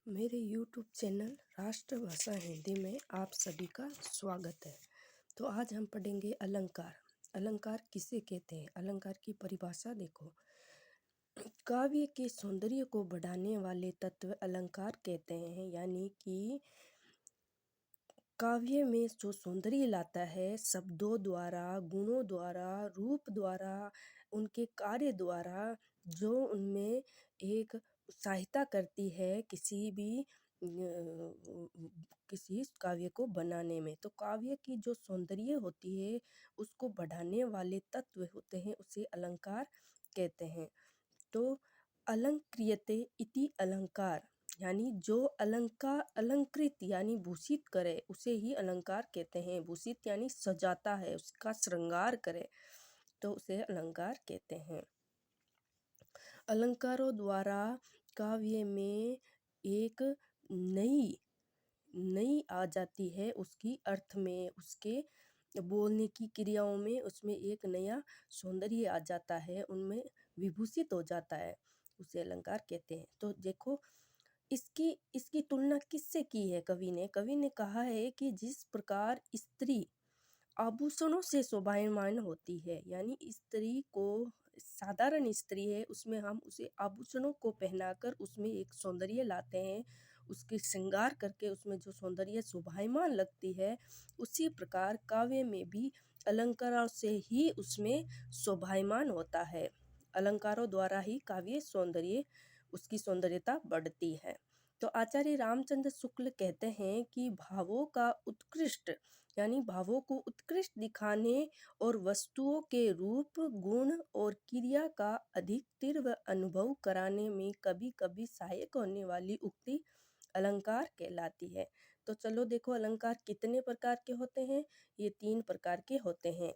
मेरे YouTube channel राष्ट्रभाषा हिंदी में आप सभी का स्वागत है। तो आज हम पढ़ेंगे अलंकार। अलंकार किसे कहते हैं? अलंकार की परिभाषा देखो। काव्य के सौंदर्य को बढ़ाने वाले तत्व अलंकार कहते हैं। यानी कि काव्य में जो सौंदर्य लाता है शब्दों द्वारा, गुणों द्वारा, रूप द्वारा, उनके कार्य द्वारा, जो उनमें एक सहायता करती है किसी काव्य को बनाने में। तो काव्य की जो सौंदर्य होती है उसको बढ़ाने वाले तत्व होते हैं, उसे अलंकार कहते हैं। तो अलंक्रियते इति अलंकार, यानी जो अलंकृत यानी भूषित करे उसे ही अलंकार कहते हैं। भूषित यानी सजाता है, उसका श्रृंगार करे तो उसे अलंकार कहते हैं। अलंकारों द्वारा काव्य में एक नई आ जाती है, उसकी अर्थ में, उसके बोलने की क्रियाओं में, उसमें एक नया सौंदर्य आ जाता है, उनमें विभूषित हो जाता है, उसे अलंकार कहते हैं। तो देखो इसकी तुलना किससे की है कवि ने कहा है कि जिस प्रकार स्त्री आभूषणों से शोभायमान होती है, यानी स्त्री को, साधारण स्त्री है उसमें हम उसे आभूषणों को पहनाकर उसमें एक सौंदर्य लाते हैं, उसके श्रृंगार करके उसमें जो सौंदर्य शोभायमान लगती है, उसी प्रकार काव्य में भी अलंकारों से ही उसमें शोभायमान होता है। अलंकारों द्वारा ही काव्य सौंदर्य, उसकी सौंदर्यता बढ़ती है। तो आचार्य रामचंद्र शुक्ल कहते हैं कि भावों का उत्कृष्ट, यानी भावों को उत्कृष्ट दिखाने और वस्तुओं के रूप, गुण और क्रिया का अधिक तीव्र अनुभव कराने में कभी कभी सहायक होने वाली उक्ति अलंकार कहलाती है। तो चलो देखो अलंकार कितने प्रकार के होते हैं। ये 3 प्रकार के होते हैं।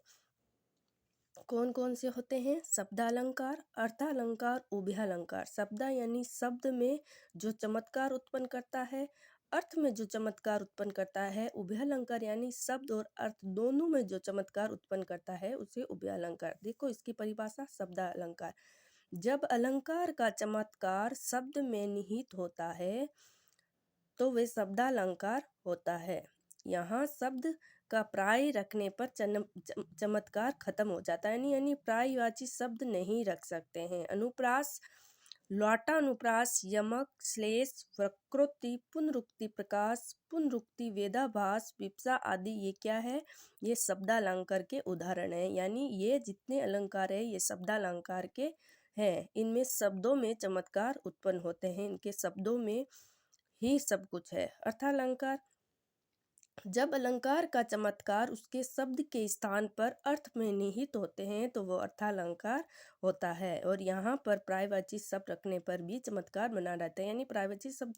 कौन कौन से होते हैं? शब्दालंकार, अर्थालंकार, उभयालंकार। शब्द यानी शब्द में जो चमत्कार उत्पन्न करता है, अर्थ में जो चमत्कार उत्पन्न करता है। उभयालंकार यानी शब्द और अर्थ दोनों में जो चमत्कार उत्पन्न करता है उसे उभयालंकार। देखो इसकी परिभाषा। शब्दालंकार, जब अलंकार का चमत्कार शब्द में निहित होता है तो वे शब्दालंकार होता है। यहाँ शब्द का प्राय रखने पर चमत्कार खत्म हो जाता है, यानी प्रायवाची शब्द नहीं रख सकते हैं। अनुप्रास, लौटा अनुप्रास, यमक, श्लेष, वक्रोक्ति, पुनरुक्ति, प्रकाश, पुनरुक्ति, वेदाभास, विप्सा आदि ये क्या है? ये शब्दालंकार के उदाहरण है। यानी ये जितने अलंकार है ये शब्दालंकार के हैं। इनमें शब्दों में चमत्कार उत्पन्न होते हैं, इनके शब्दों में ही सब कुछ है। अर्थालंकार, जब अलंकार का चमत्कार उसके शब्द के स्थान पर अर्थ में निहित होते हैं तो वो अर्थालंकार होता है। और यहाँ पर प्रायवाची शब्द रखने पर भी चमत्कार बना रहता है, यानी प्रायवाची शब्द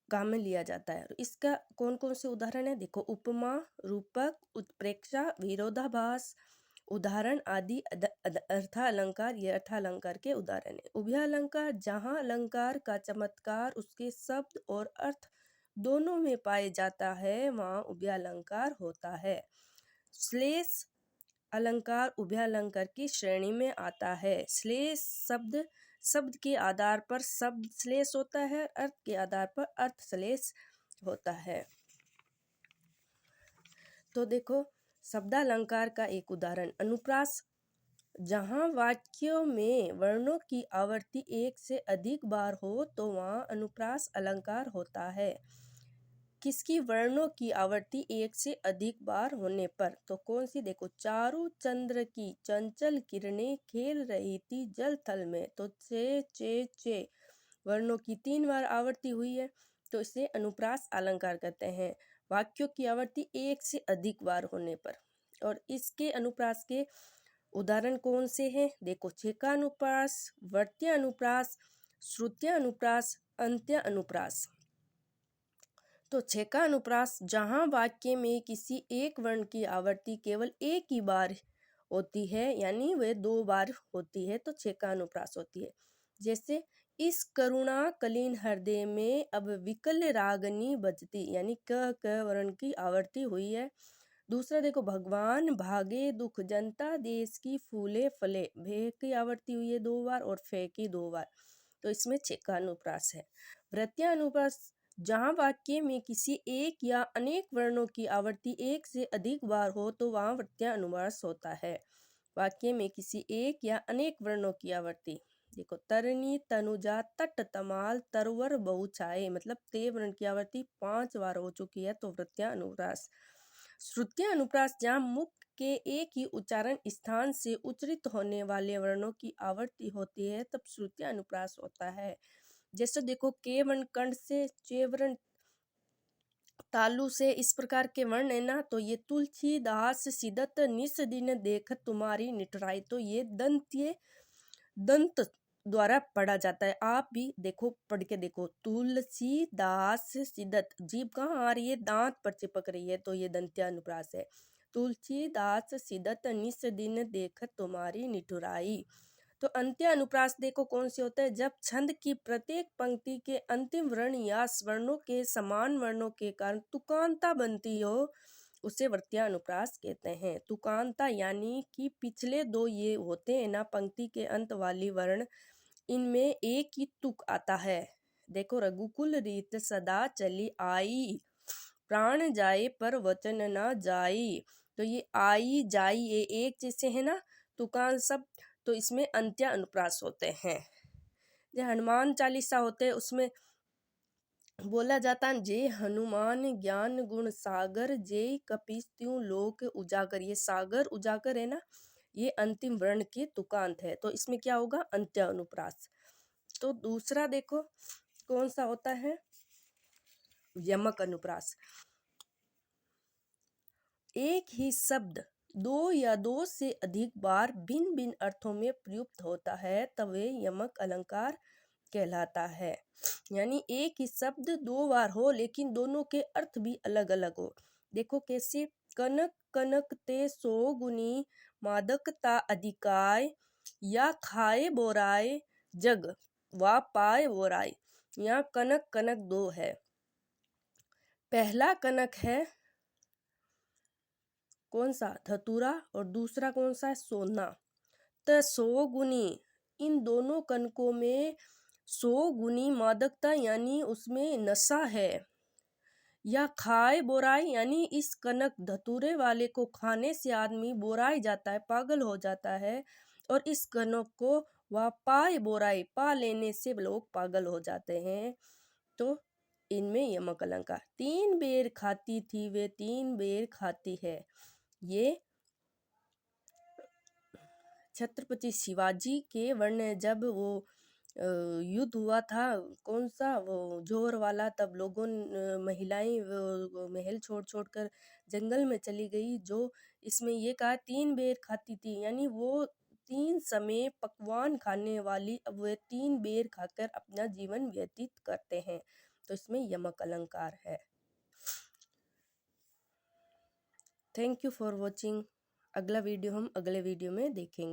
काम में लिया जाता है। इसका कौन कौन से उदाहरण है? देखो, उपमा, रूपक, उत्प्रेक्षा, विरोधाभास, उदाहरण आदि अर्थालंकार, ये अर्थालंकार के उदाहरण है। उभयालंकार, जहाँ अलंकार का चमत्कार उसके शब्द और अर्थ दोनों में पाए जाता है वहाँ उभयालंकार होता है। श्लेष अलंकार उभयालंकार की श्रेणी में आता है। श्लेष शब्द के आधार पर शब्द श्लेष होता है, अर्थ के आधार पर अर्थ श्लेष होता है। तो देखो शब्दालंकार का एक उदाहरण अनुप्रास, जहाँ वाक्यों में वर्णों की आवृत्ति एक से अधिक बार हो तो वहाँ अनुप्रास अलंकार होता है। किसकी? वर्णों की आवृत्ति एक से अधिक बार होने पर। तो कौन सी? देखो, चारु चंद्र की चंचल किरणें खेल रही थी जल थल में, तो चे चे चे वर्णों की 3 बार आवृत्ति हुई है, तो इसे अनुप्रास अलंकार कहते हैं। वाक्यों की आवृत्ति एक से अधिक बार होने पर। और इसके अनुप्रास के उदाहरण कौन से हैं? देखो, छेका अनुप्रास, वर्त्य अनुप्रास, श्रुत्य अनुप्रास, अंत्य अनुप्रास। तो छेका अनुप्रास, जहाँ वाक्य में किसी एक वर्ण की आवृत्ति केवल एक ही बार होती है, यानी वह 2 बार होती है, तो छेका अनुप्रास होती है। जैसे, इस करुणा कलीन हृदय में अब विकल रागनी बजती, यानी क वर्ण की आवृत्ति हुई है। दूसरा देखो, भगवान भागे दुख जनता देश की फूले फले, भे की आवृत्ति हुई है 2 बार और फे की 2 बार। तो इसमें 6 का अनुप्रास है। वृत्तीय अनुप्रास जहाँ वाक्य में किसी एक या अनेक वर्णों की आवृत्ति एक से अधिक बार हो तो वहाँ वृत्तीय अनुप्रास होता है। वाक्य में किसी एक या अनेक वर्णों की आवृत्ति, देखो तरनी, तनुजा, तट, तमाल, तरवर, बहुछाए, मतलब ते वर्ण की आवृत्ति 5 बार हो चुकी है तो वृत्तीय अनुप्रास। श्रुतीय अनुप्रास जहाँ मुख के एक ही उच्चारण स्थान से उच्चारित होने वाले वर्णों की आवृत्ति होती है तब श्रुतीय अनुप्रास होता है। जैसे देखो के वर्ण कंठ से, चे वर्ण तालु से, इस प्रकार के वर्ण है ना, तो ये तुलसी दास सिदत निस दिन देखत तुम्हारी निठुराई, तो ये दंत द्वारा पढ़ा जाता है। आप भी देखो, पढ़ के देखो, तुलसी दास सिदत, जीभ कहाँ आ रही है, दांत पर चिपक रही है, तो ये दंत्य अनुप्रास है। तुलसी दास सिदत निस दिन देखत तुम्हारी निठुराई। तो अंत्य अनुप्रास देखो कौन से होता है, जब छंद की प्रत्येक पंक्ति के अंतिम वर्ण या स्वर्णों के समान वर्णों के कारण तुकांता बनती हो, उसे वृत्तीय अनुप्रास कहते हैं। तुकांता यानी कि पिछले दो ये होते हैं ना पंक्ति के अंत वाली वर्ण, इनमें एक ही तुक आता है। देखो, रघुकुल रीत सदा चली आई, प्राण जाए पर वचन ना जाई, तो ये आई जाई ये एक जैसे है ना तुकांत सब, तो इसमें अंत्य अनुप्रास होते हैं। जो हनुमान चालीसा होते हैं उसमें बोला जाता है, जे हनुमान ज्ञान गुण सागर, जे कपीस त्यों लोक उजागर, ये सागर उजागर है ना, ये अंतिम वर्ण के तुकांत है, तो इसमें क्या होगा, अंत्य अनुप्रास। तो दूसरा देखो कौन सा होता है, यमक अनुप्रास। एक ही शब्द दो या दो से अधिक बार भिन्न भिन्न अर्थों में प्रयुक्त होता है तब वे यमक अलंकार कहलाता है। यानी एक ही शब्द दो बार हो लेकिन दोनों के अर्थ भी अलग अलग हो। देखो कैसे, कनक कनक ते सो गुनी, मादकता अधिकाय, या खाए बोराय जग, वा पाए बोराय। यहाँ कनक कनक दो है, पहला कनक है कौन सा, धतूरा, और दूसरा कौन सा है, सोना। तो सो गुनी, इन दोनों कनकों में 100 गुनी मादकता यानी उसमें नशा है, या खाए बोराई यानी इस कनक धतूरे वाले को खाने से आदमी बोराई जाता है, पागल हो जाता है, और इस कनक को वापाय बोराई, पा लेने से लोग पागल हो जाते हैं। तो इनमें यमक अलंकार, 3 बेर खाती थी वे 3 बेर खाती है, ये छत्रपति शिवाजी के वर्ण, जब वो युद्ध हुआ था कौन सा वो जोर वाला, तब लोगों महिलाएं वो महल छोड़ छोड़ कर जंगल में चली गई, जो इसमें ये कहा 3 बेर खाती थी, यानी वो 3 समय पकवान खाने वाली, अब वे 3 बेर खाकर अपना जीवन व्यतीत करते हैं, तो इसमें यमक अलंकार है। Thank you for watching. अगला वीडियो हम अगले वीडियो में देखेंगे।